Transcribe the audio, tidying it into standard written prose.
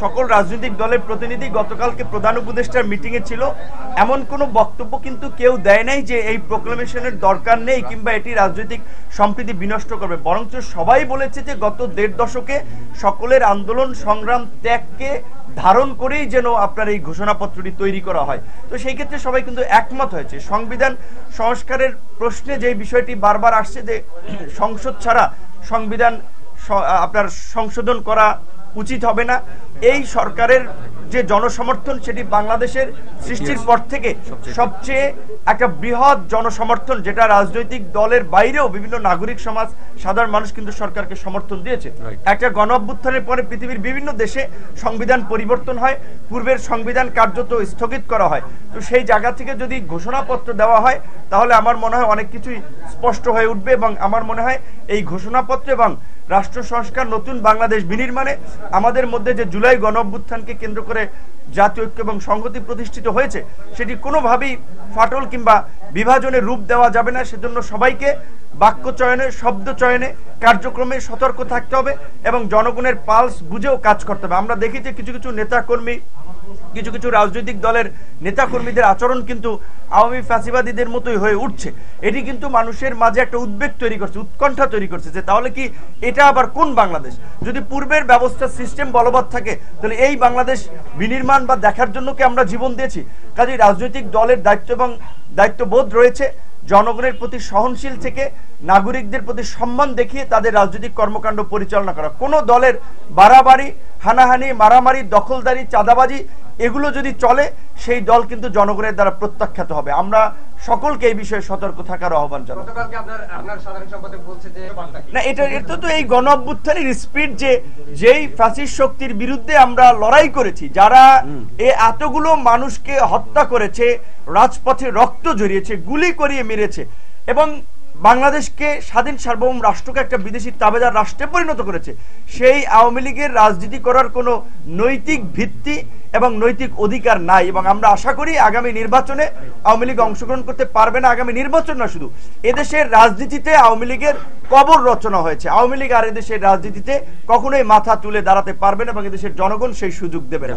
সকল রাজনৈতিক দলের প্রতিনিধি গতকালকে প্রধান উপদেষ্টার মিটিং এ ছিল। এমন কোনো বক্তব্য কিন্তু কেউ দেয় নাই যে এই প্রোক্লামেশনের দরকার নেই কিংবা এটি রাজনৈতিক সম্প্রীতি বিনষ্ট করবে, বরঞ্চ সবাই বলেছে যে গত 1.5 দশকে সকলের আন্দোলন সংগ্রাম ত্যাগকে ধারণ করেই যেন আপনার এই ঘোষণাপত্রটি তৈরি করা হয়। তো সেই ক্ষেত্রে সবাই কিন্তু একমত হয়েছে। সংবিধান সংস্কারের প্রশ্নে যে বিষয়টি বারবার আসছে যে সংসদ ছাড়া সংবিধান আপনার সংশোধন করা উচিত হবে না, এই সরকারের যে জনসমর্থন সেটি বাংলাদেশের সৃষ্টির পর থেকে সবচেয়ে একটা বৃহৎ জনসমর্থন, যেটা রাজনৈতিক দলের বাইরেও বিভিন্ন নাগরিক সমাজ সাধারণ মানুষ কিন্তু সরকারকে সমর্থন দিয়েছে। একটা গণ অভ্যুত্থানের পরে পৃথিবীর বিভিন্ন দেশে সংবিধান পরিবর্তন হয়, পূর্বের সংবিধান কার্যত স্থগিত করা হয়। তো সেই জায়গা থেকে যদি ঘোষণাপত্র দেওয়া হয় তাহলে আমার মনে হয় অনেক কিছুই স্পষ্ট হয়ে উঠবে এবং আমার মনে হয় এই ঘোষণাপত্র এবং রাষ্ট্র সংস্কার নতুন বাংলাদেশ বিনির্মাণে আমাদের মধ্যে যে জুলাই গণ অভ্যুত্থানকে কেন্দ্র করে জাতীয় ঐক্য এবং সংহতি প্রতিষ্ঠিত হয়েছে সেটি কোনোভাবেই ফাটল কিংবা বিভাজনের রূপ দেওয়া যাবে না। সেজন্য সবাইকে বাক্য চয়নে, শব্দ চয়নে, কার্যক্রমে সতর্ক থাকতে হবে এবং জনগণের পালস বুঝেও কাজ করতে হবে। আমরা দেখি যে কিছু কিছু নেতাকর্মী, কিছু কিছু রাজনৈতিক দলের নেতাকর্মীদের আচরণ কিন্তু আওয়ামী ফ্যাসিবাদীদের মতোই হয়ে উঠছে। এটি কিন্তু মানুষের মাঝে একটা উদ্বেগ তৈরি করছে, উৎকণ্ঠা তৈরি করছে যে তাহলে কি এটা আবার কোন বাংলাদেশ? যদি পূর্বের ব্যবস্থা সিস্টেম বলবৎ থাকে তাহলে এই বাংলাদেশ বিনির্মাণ বা দেখার জন্য কি আমরা জীবন দিয়েছি? কাজেই রাজনৈতিক দলের দায়িত্ব এবং দায়িত্ববোধ রয়েছে জনগণের প্রতি সহনশীল থেকে নাগরিকদের প্রতি সম্মান দেখিয়ে তাদের রাজনৈতিক কর্মকাণ্ড পরিচালনা করা। কোনো দলের বাড়াবাড়ি, হানাহানি, মারামারি, দখলদারি, চাঁদাবাজি এগুলো যদি চলে সেই দল কিন্তু জনগণের দ্বারা প্রত্যাখ্যাত হবে। আমরা সকলকে এই বিষয়ে সতর্ক থাকার আহ্বান জানাই। না, এটা তো এই গণ অভ্যুত্থানের স্পিড, যেই ফ্যাসিস্ট শক্তির বিরুদ্ধে আমরা লড়াই করেছি, যারা এতগুলো মানুষকে হত্যা করেছে, রাজপথে রক্ত ঝরিয়েছে, গুলি করিয়ে মেরেছে এবং বাংলাদেশকে স্বাধীন সার্বভৌম রাষ্ট্রকে একটা বিদেশি তাবেদার রাষ্ট্রে পরিণত করেছে, সেই আওয়ামী লীগের রাজনীতি করার কোনো নৈতিক ভিত্তি এবং নৈতিক অধিকার নাই। এবং আমরা আশা করি আগামী নির্বাচনে আওয়ামী লীগ অংশগ্রহণ করতে পারবে না। আগামী নির্বাচন না, শুধু এদেশের রাজনীতিতে আওয়ামী লীগের কবর রচনা হয়েছে। আওয়ামী লীগ আর এদেশের রাজনীতিতে কখনোই মাথা তুলে দাঁড়াতে পারবে না এবং এদেশের জনগণ সেই সুযোগ দেবে না।